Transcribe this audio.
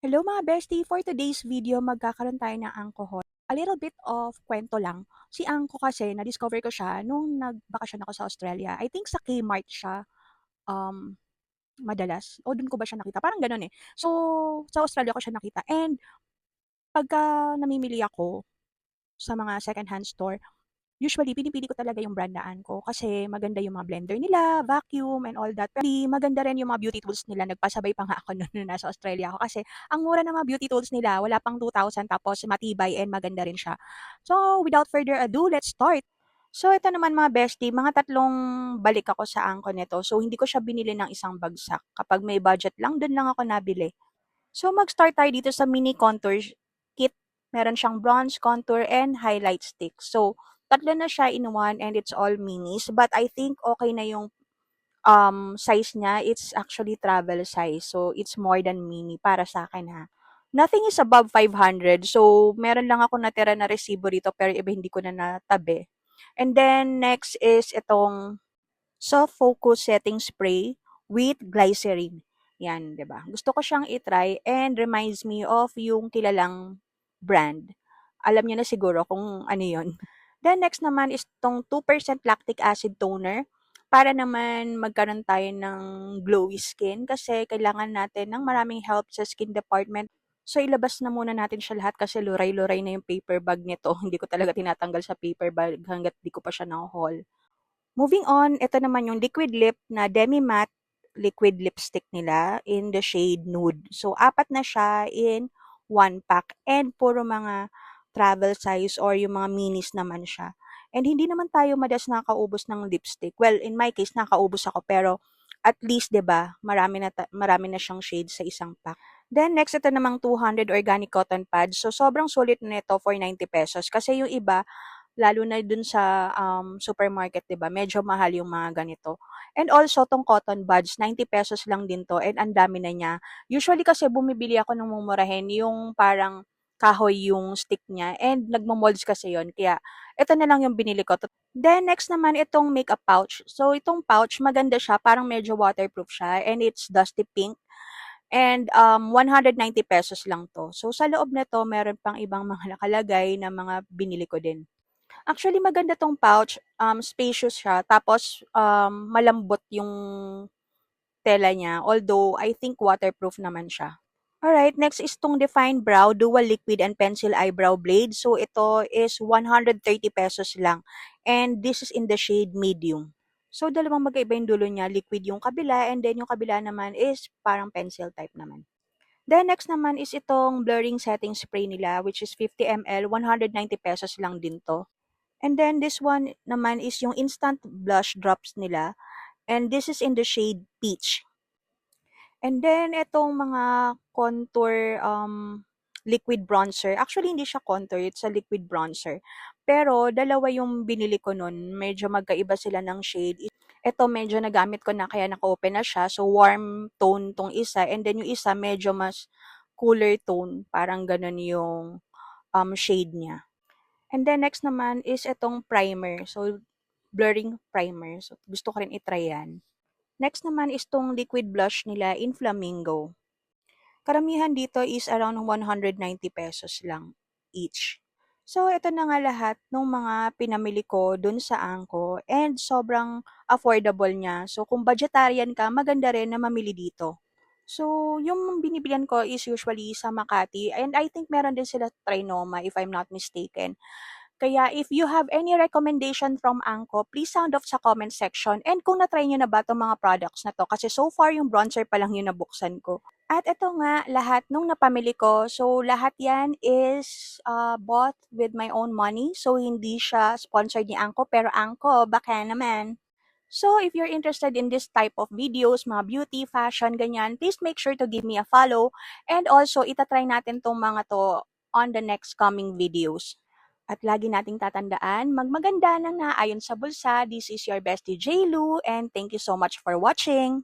Hello mga bestie! For today's video, magkakaroon tayo ng alcohol. A little bit of kwento lang. Si Angko kasi, na-discover ko siya nung nagbakasyon ako sa Australia. I think sa Kmart siya um, madalas. O dun ko ba siya nakita? Parang ganun eh. So, sa Australia ko siya nakita. And pagka namimili ako sa mga second-hand store, usually, pinipili ko talaga yung brandaan ko kasi maganda yung mga blender nila, vacuum, and all that. Pero maganda rin yung mga beauty tools nila. Nagpasabay pa nga ako noon nung nasa Australia ako kasi ang mura ng mga beauty tools nila, wala pang 2,000 tapos matibay and maganda rin siya. So, without further ado, let's start. So, ito naman mga bestie, mga tatlong balik ako sa angko nito. So, hindi ko siya binili ng isang bagsak. Kapag may budget lang, dun lang ako nabili. So, mag-start tayo dito sa mini contour kit. Meron siyang bronze, contour, and highlight stick. So, tatlo na siya in one and it's all minis. But I think okay na yung size niya. It's actually travel size. So, it's more than mini para sa akin ha. Nothing is above 500. So, meron lang ako natira na resibo rito pero iba hindi ko na natabi. And then, next is itong soft focus setting spray with glycerin. Yan, 'di ba? Gusto ko siyang i-try and reminds me of yung kilalang brand. Alam niyo na siguro kung ano 'yon. Then next naman is tong 2% lactic acid toner para naman magkaroon tayo ng glowy skin kasi kailangan natin ng maraming help sa skin department. So ilabas na muna natin siya lahat kasi luray-luray na yung paper bag nito. Hindi ko talaga tinatanggal sa paper bag hangga't di ko pa siya na-haul. Moving on, ito naman yung liquid lip na demi-matte liquid lipstick nila in the shade nude. So, apat na siya in one pack and puro mga travel size or yung mga minis naman siya. And hindi naman tayo madalas nakaubos ng lipstick. Well, in my case, nakaubos ako pero at least, 'di ba, marami na siyang shades sa isang pack. Then next ito namang 200 organic cotton pads. So sobrang sulit nito for 90 pesos kasi yung iba lalo na dun sa supermarket, 'di ba? Medyo mahal yung mga ganito. And also tong cotton buds, 90 pesos lang din 'to and ang dami na niya. Usually kasi bumibili ako ng mumurahin, yung parang kahoy yung stick niya and nagmo-molds kasi yon. Kaya ito na lang yung binili ko. Then next naman itong makeup pouch. So itong pouch maganda siya, parang medyo waterproof siya and it's dusty pink. And 190 pesos lang 'to. So sa loob nito meron pang ibang mga nakalagay na mga binili ko din. Actually maganda 'tong pouch, spacious siya tapos, malambot yung tela niya although I think waterproof naman siya. Alright, next is 'tong Define Brow Dual Liquid and Pencil Eyebrow Blade. So ito is 130 pesos lang and this is in the shade medium. So dalawang magkaiba yung dulo niya, liquid yung kabila and then yung kabila naman is parang pencil type naman. Then next naman is itong blurring setting spray nila which is 50 ml, 190 pesos lang din 'to. And then this one naman is yung instant blush drops nila and this is in the shade peach. And then itong mga contour liquid bronzer, actually hindi siya contour, it's a liquid bronzer. Pero dalawa yung binili ko nun, medyo magkaiba sila ng shade. Ito medyo nagamit ko na kaya naka-open na siya, so warm tone tong isa and then yung isa medyo mas cooler tone, parang ganun yung shade niya. And then next naman is itong primer. So, blurring primer. So, gusto ko rin i-try yan. Next naman is tong liquid blush nila in Flamingo. Karamihan dito is around 190 pesos lang each. So, ito na nga lahat ng mga pinamili ko dun sa Angko and sobrang affordable niya. So, kung vegetarian ka, maganda rin na mamili dito. So, yung binibilihan ko is usually sa Makati and I think meron din sila Trinoma if I'm not mistaken. Kaya if you have any recommendation from Angko, please sound off sa comment section. And kung na-try nyo na ba itong mga products na to? Kasi so far, yung bronzer pa lang yung nabuksan ko. At ito nga, lahat nung napamili ko. So, lahat yan is bought with my own money. So, hindi siya sponsored ni Angko. Pero Angko, baka naman. So, if you're interested in this type of videos, mga beauty, fashion, ganyan, please make sure to give me a follow. And also, itatry natin tong mga to on the next coming videos. At lagi nating tatandaan, magmaganda ng naayon sa bulsa. This is your bestie J. Lu, and thank you so much for watching.